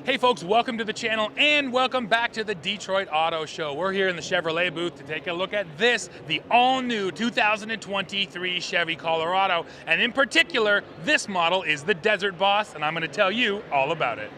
Hey folks, welcome to the channel and welcome back to the Detroit Auto Show. We're here in the Chevrolet booth to take a look at this, the all-new 2023 Chevy Colorado. And in particular, this model is the Desert Boss, and I'm going to tell you all about it.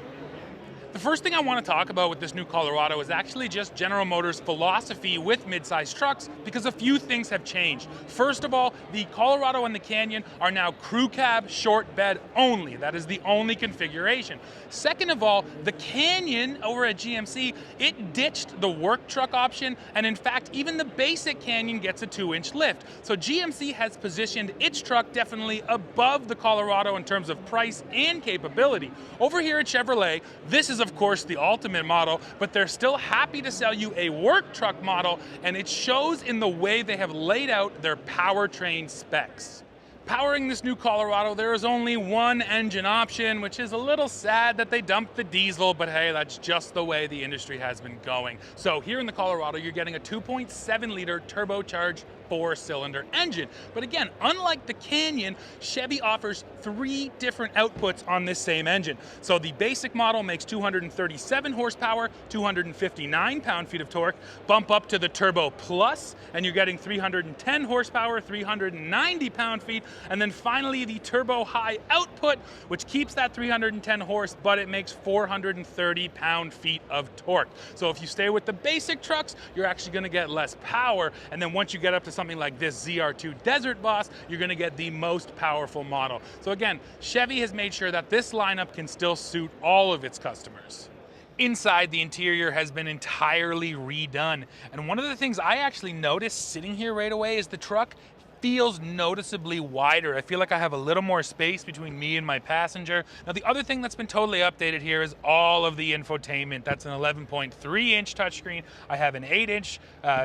The first thing I want to talk about with this new Colorado is actually just General Motors' philosophy with mid-size trucks, because a few things have changed. First of all, the Colorado and the Canyon are now crew cab short bed only. That is the only configuration. Second of all, the Canyon over at GMC, it ditched the work truck option, and in fact, even the basic Canyon gets a 2-inch lift. So GMC has positioned its truck definitely above the Colorado in terms of price and capability. Over here at Chevrolet, this is of course the ultimate model, but they're still happy to sell you a work truck model, and it shows in the way they have laid out their powertrain specs. Powering this new Colorado, there is only one engine option, which is a little sad that they dumped the diesel, but hey, that's just the way the industry has been going. So here in the Colorado, you're getting a 2.7 liter turbocharged 4-cylinder engine. But again, unlike the Canyon, Chevy offers 3 different outputs on this same engine. So the basic model makes 237 horsepower, 259 pound-feet of torque. Bump up to the Turbo Plus, and you're getting 310 horsepower, 390 pound-feet. And then finally, the Turbo High output, which keeps that 310 horse, but it makes 430 pound-feet of torque. So if you stay with the basic trucks, you're actually gonna get less power. And then once you get up to something like this ZR2 Desert Boss, you're gonna get the most powerful model. So again, Chevy has made sure that this lineup can still suit all of its customers. Inside, the interior has been entirely redone. And one of the things I actually noticed sitting here right away is the truck feels noticeably wider. I feel like I have a little more space between me and my passenger. Now, the other thing that's been totally updated here is all of the infotainment. That's an 11.3-inch touchscreen. I have an 8-inch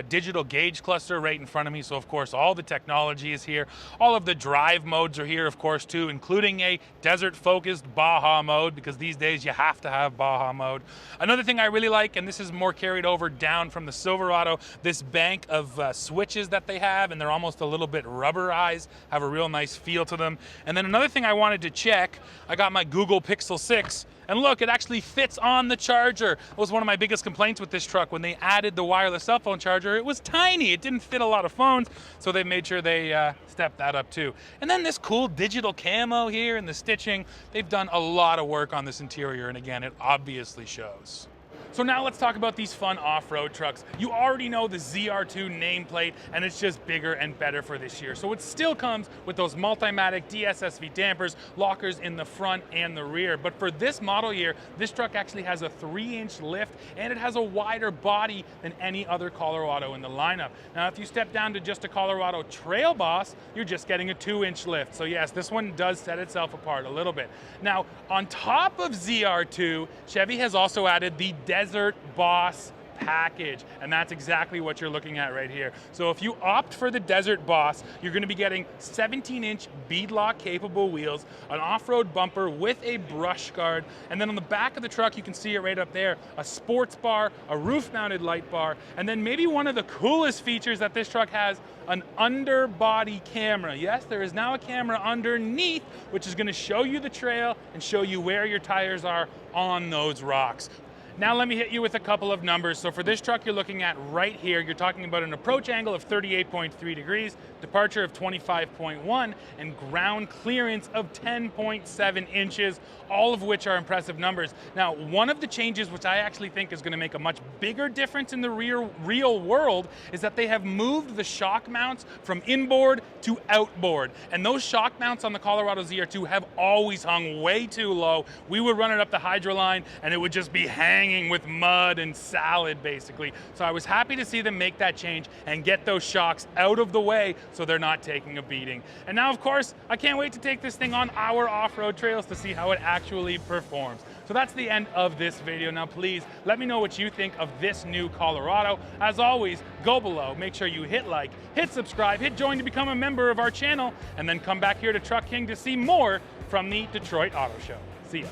digital gauge cluster right in front of me, so of course all the technology is here. All of the drive modes are here, of course, too, including a desert-focused Baja mode, because these days you have to have Baja mode. Another thing I really like, and this is more carried over down from the Silverado, this bank of switches that they have, and they're almost a little bit rubberized, have a real nice feel to them. And then another thing I wanted to check, I got my Google Pixel 6, and look, it actually fits on the charger. It was one of my biggest complaints with this truck. When they added the wireless cell phone charger, it was tiny. It didn't fit a lot of phones, so they made sure they stepped that up too. And then this cool digital camo here and the stitching. They've done a lot of work on this interior, and again, it obviously shows. So now let's talk about these fun off-road trucks. You already know the ZR2 nameplate, and it's just bigger and better for this year. So it still comes with those Multimatic DSSV dampers, lockers in the front and the rear. But for this model year, this truck actually has a 3-inch lift, and it has a wider body than any other Colorado in the lineup. Now, if you step down to just a Colorado Trail Boss, you're just getting a 2-inch lift. So yes, this one does set itself apart a little bit. Now, on top of ZR2, Chevy has also added the Desert Boss package, and that's exactly what you're looking at right here. So if you opt for the Desert Boss, you're going to be getting 17-inch beadlock capable wheels, an off-road bumper with a brush guard, and then on the back of the truck, you can see it right up there, a sports bar, a roof-mounted light bar, and then maybe one of the coolest features that this truck has, an underbody camera. Yes, there is now a camera underneath, which is going to show you the trail and show you where your tires are on those rocks. Now let me hit you with a couple of numbers. So for this truck you're looking at right here, you're talking about an approach angle of 38.3 degrees, departure of 25.1, and ground clearance of 10.7 inches, all of which are impressive numbers. Now, one of the changes which I actually think is going to make a much bigger difference in the real world is that they have moved the shock mounts from inboard to outboard. And those shock mounts on the Colorado ZR2 have always hung way too low. We would run it up the hydro line and it would just be hanging with mud and salad, basically. So I was happy to see them make that change and get those shocks out of the way so they're not taking a beating. And now, of course, I can't wait to take this thing on our off-road trails to see how it actually performs. So that's the end of this video. Now, please let me know what you think of this new Colorado. As always, go below, make sure you hit like, hit subscribe, hit join to become a member of our channel, and then come back here to Truck King to see more from the Detroit Auto Show. See ya.